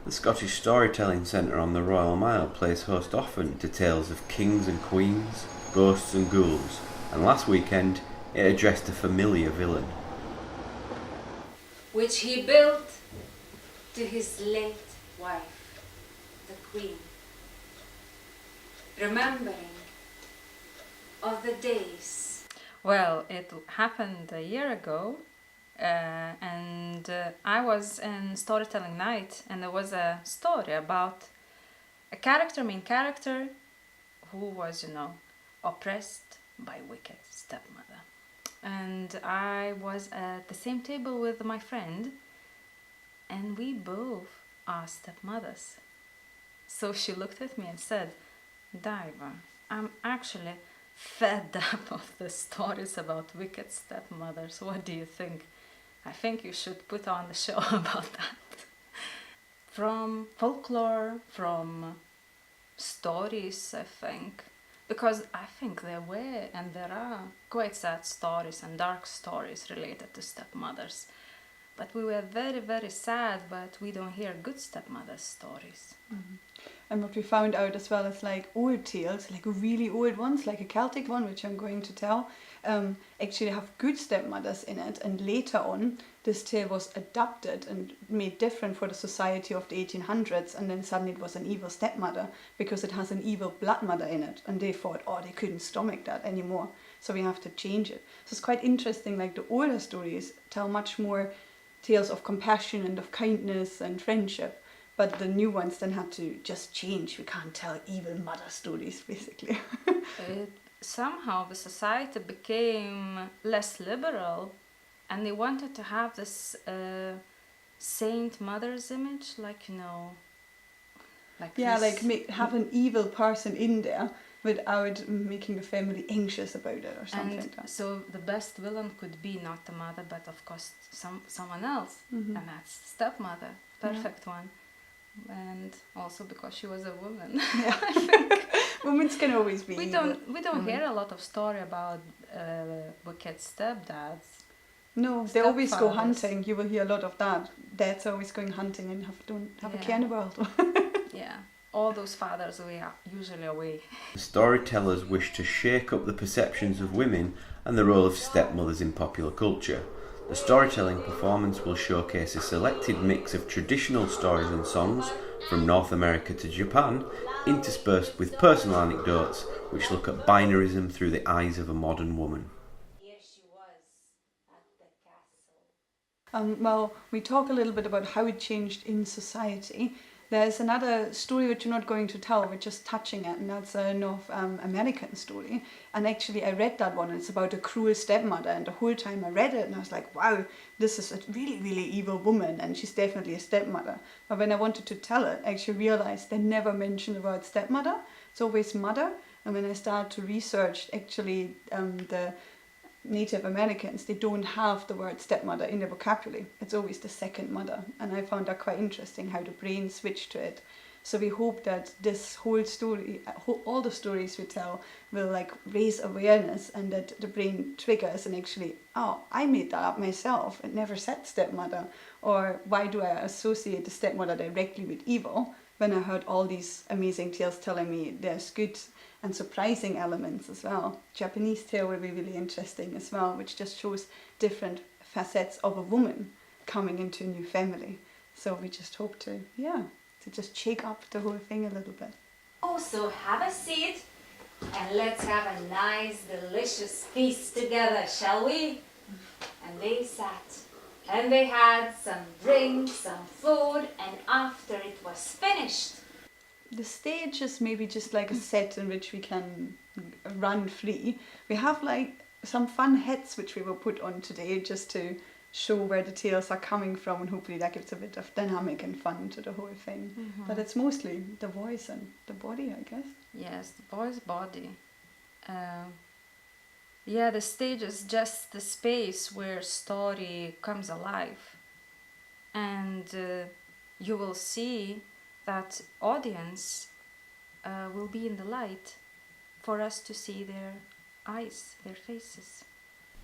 The Scottish Storytelling Centre on the Royal Mile plays host often to tales of kings and queens, ghosts and ghouls, and last weekend it addressed a familiar villain. Which he built to his late wife, the Queen, remembering of the days. Well, it happened a year ago, and I was in storytelling night, and there was a story about a main character, who was, oppressed by wicked stepmother. And I was at the same table with my friend, and we both are stepmothers. So she looked at me and said, Daiva, I'm actually fed up of the stories about wicked stepmothers. What do you think? I think you should put on a show about that. From folklore, from stories, I think. Because I think there were and there are quite sad stories and dark stories related to stepmothers. But we were very, very sad, but we don't hear good stepmother stories. Mm-hmm. And what we found out as well is like old tales, like really old ones, like a Celtic one, which I'm going to tell, actually have good stepmothers in it. And later on, this tale was adapted and made different for the society of the 1800s. And then suddenly it was an evil stepmother because it has an evil blood mother in it. And they thought, they couldn't stomach that anymore. So we have to change it. So it's quite interesting, like the older stories tell much more tales of compassion and of kindness and friendship. But the new ones then had to just change. We can't tell evil mother stories, basically. Somehow the society became less liberal, and they wanted to have this saint mother's image, like have an evil person in there without making the family anxious about it or something like that. So the best villain could be not the mother, but of course someone else, and that's stepmother, perfect one. And also because she was a woman. Yeah, women can always be. We don't hear a lot of story about wicked stepdads. No, they always go hunting. You will hear a lot of that. Dads are always going hunting and have a care in the world. Yeah, all those fathers are usually away. The storytellers wish to shake up the perceptions of women and the role of stepmothers in popular culture. The storytelling performance will showcase a selected mix of traditional stories and songs from North America to Japan, interspersed with personal anecdotes which look at binarism through the eyes of a modern woman. Here she was at the castle. Well, we talk a little bit about how it changed in society. There's another story which we're not going to tell, we're just touching it, and that's a North American story. And actually I read that one, and it's about a cruel stepmother, and the whole time I read it and I was like, wow, this is a really, really evil woman, and she's definitely a stepmother. But when I wanted to tell it, I actually realized they never mention the word stepmother, it's always mother. And when I started to research actually the Native Americans, they don't have the word stepmother in their vocabulary. It's always the second mother, and I found that quite interesting how the brain switched to it. So we hope that this whole story, all the stories we tell, will like raise awareness, and that the brain triggers and actually, I made that up myself. It never said stepmother. Or why do I associate the stepmother directly with evil when I heard all these amazing tales telling me there's good and surprising elements as well. Japanese tale will be really interesting as well, which just shows different facets of a woman coming into a new family. So we just hope to just shake up the whole thing a little bit. Also, have a seat and let's have a nice, delicious feast together, shall we? And they sat, and they had some drinks, some food, and after it was finished, the stage is maybe just like a set in which we can run free. We have like some fun hats which we will put on today just to show where the tales are coming from, and hopefully that gives a bit of dynamic and fun to the whole thing. But it's mostly the voice and the body, I guess. Yes, the voice, body. The stage is just the space where story comes alive, and you will see that audience will be in the light for us to see their eyes, their faces.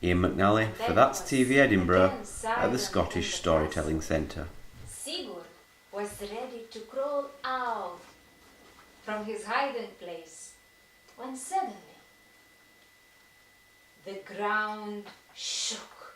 Ian McNally for That's TV Edinburgh at the Scottish Storytelling Centre. Sigurd was ready to crawl out from his hiding place when suddenly the ground shook